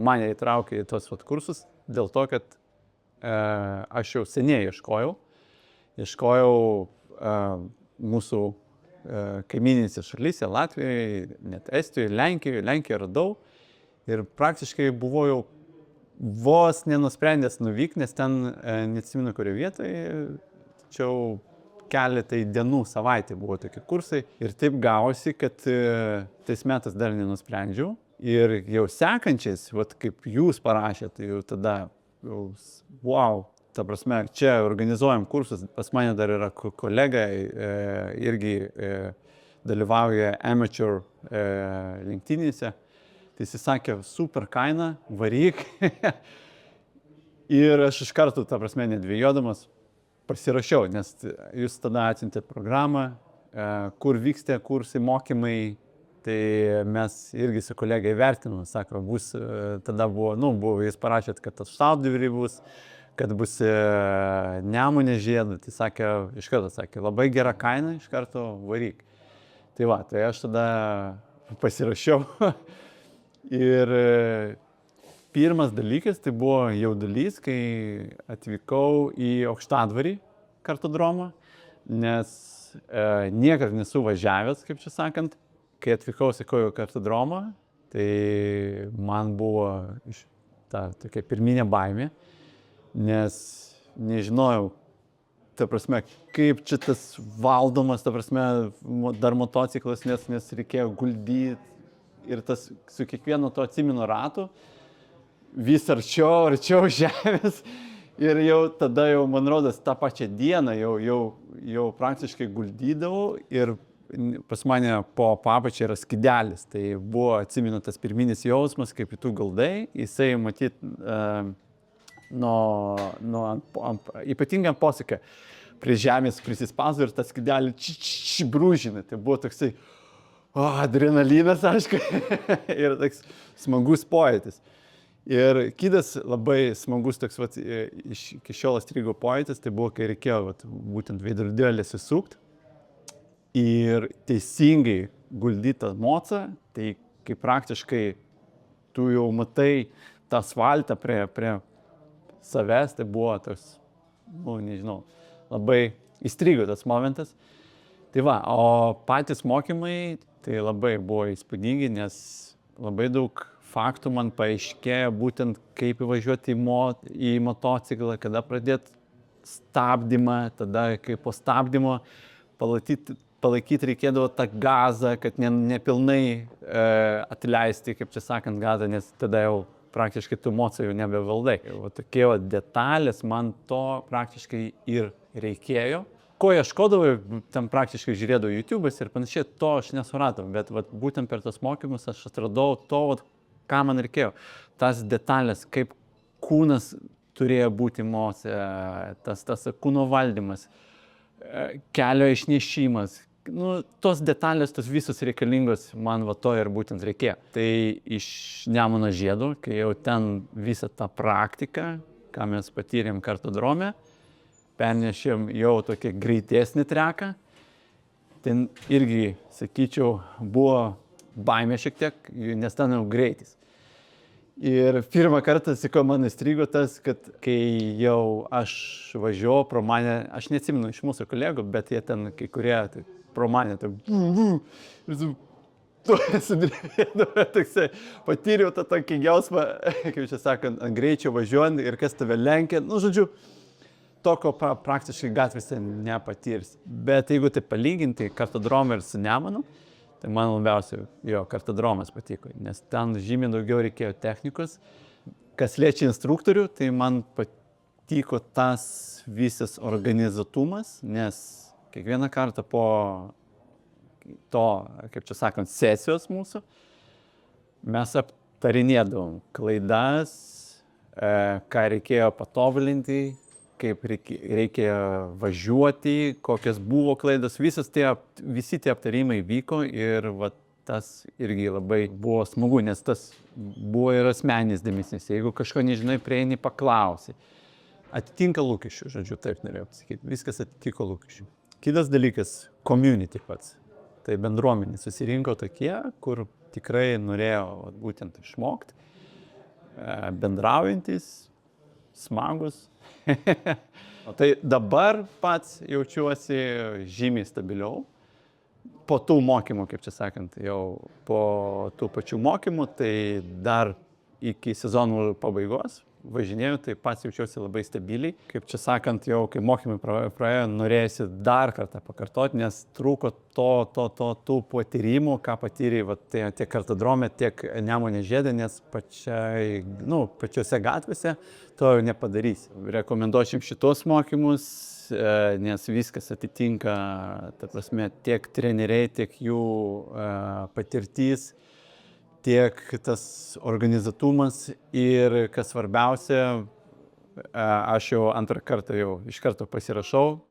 mane įtraukė į tos kursus dėl to, kad aš jau seniai ieškojau mūsų kaimininėse šalyse, Latvijoje, net Estijoje, Lenkijoje radau ir praktiškai buvau jau vos nenusprendęs nuvykti, nes ten neatsimenu kurioje vietoje, tačiau keletai dienų, savaitė buvo tokie kursai ir taip gavosi, kad tais metais dar nenusprendžiau ir jau sekančiais, vat kaip jūs parašėte, tai jau tada jau, wow, ta prasme, čia organizuojam kursus, pas mane dar yra kolega, irgi dalyvauja amateur lenktynėse, tai jis sakė, super kaina, varyk. Ir aš iš karto, ta prasme, nedvėjodamas, pasirašiau, nes jūs tada atsiuntėt programą, kur vyksta kursai, mokymai, tai mes irgi su kolegai vertinom, sako, bus, tada buvo, jis parašėt, kad tas Šaudivry bus, kad bus Nemunės žiedų, tai sakė, iš karto sakė, labai gera kaina, iš karto varyk. Tai va, tai aš tada pasirašiau ir pirmas dalykas, tai buvo jaudulys, kai atvykau į Aukštadvarį kartodromą, nes niekad nesu važiavęs, kaip čia sakant, kai atvykau į kartodromą, tai man buvo ta tokia pirminė baimė, nes nežinojau, ta prasme, kaip čia tas valdomas, ta prasme, dar motociklas, nes reikėjo guldyti ir tas su kiekvienu to atsimenu ratu vis arčiau žemės ir jau tada jau, man rodos, tą pačią dieną jau praktiškai guldydavau ir pas mane po apačia yra skidelis, tai buvo, atsimenu, tas pirminis jausmas, kaip tu guldai, jisai matyt ypatingai ant posūkio prie žemės prisispausdavo ir tas skidelį brūžina. Tai buvo toksai adrenalinas, aišku, ir toks smagus pojūtis. Ir kitas labai smagus toks, iki šiol įstrigo pojūtis, tai buvo, kai reikėjo būtent veidrodėlį susukti ir teisingai guldyti tą mocą, tai kai praktiškai tu jau matai tą asfaltą prie savęs, tai buvo toks, nežinau, labai įstrigo tas momentas. Tai va, o patys mokymai, tai labai buvo įspūdingi, nes labai daug faktų man paaiškėjo būtent kaip įvažiuoti į motociklą, kada pradėti stabdymą, tada kaip po stabdymo palaikyti reikėdavo tą gazą, kad nepilnai atleisti, kaip čia sakant, gazą, nes tada jau praktiškai tų emocijų jau nebevaldai. O tokie detalės man to praktiškai ir reikėjo. Ko ieškodavau, tam praktiškai žiūrėdavau YouTube'as ir panašiai, to aš nesuradau, bet būtent per tos mokymus aš atradau to, ką man reikėjo. Tas detalės, kaip kūnas turėjo būti emocija, tas kūno valdymas, kelio išnešimas. Tos detalės, tos visos reikalingos, man to ir būtent reikėjo. Tai iš Nemuno žiedų, kai jau ten visą tą praktiką, ką mes patyrėm kartodrome, pernešėm jau tokį greitesnį treką, ten irgi, sakyčiau, buvo baimė šiek tiek, nes ten jau greitis. Ir pirmą kartą, sakau, man įstrigo tas, kad kai jau aš važiuoju pro mane, aš neatsimenu iš mūsų kolegų, bet jie ten kai kurie pro mane, ir sudrėdavo, toksai, patyriau tą tokį jausmą, kaip čia sakant, ant greičio važiuojant ir kas tave lenkia, žodžiu, tokio praktiškai gatvėse nepatirs. Bet jeigu tai palyginti kartodromą ir su Nemunu, tai man labiausiai kartodromas patiko, nes ten žymiai daugiau reikėjo technikos. Kas liečia instruktorių, tai man patiko tas visas organizuotumas, nes kiekvieną kartą po to, kaip čia sakant, sesijos mūsų, mes aptarinėdavom klaidas, ką reikėjo patobulinti, kaip reikia važiuoti, kokios buvo klaidos, visi tie aptarimai vyko ir tas irgi labai buvo smagu, nes tas buvo ir asmeninis dėmesys. Jeigu kažko nežinai, prieini paklausi. Atitinka lūkesčių, žodžiu, taip norėjau pasakyti. Viskas atitiko lūkesčių. Kitas dalykas, community pats. Tai bendruomenė susirinko tokie, kur tikrai norėjo būtent išmokti. bendraujantys, smagus. Tai dabar pats jaučiuosi žymiai stabiliau. Po tų mokymų, kaip čia sakant, jau po tų pačių mokymų, tai dar iki sezonų pabaigos važinėjau, tai pats jaučiuosi labai stabiliai. Kaip čia sakant, jau kai mokymai praėjo, norėjusi dar kartą pakartoti, nes trūko tų patyrimų, ką patyrė tiek kartodrome, tiek Nemunės žiede, nes pačiose gatvėse to jau nepadarysi. Rekomenduočiau šitos mokymus, nes viskas atitinka, ta prasme, tiek treneriai, tiek jų patirtis, tiek tas organizatumas ir, kas svarbiausia, aš jau antrą kartą jau iš karto pasirašau.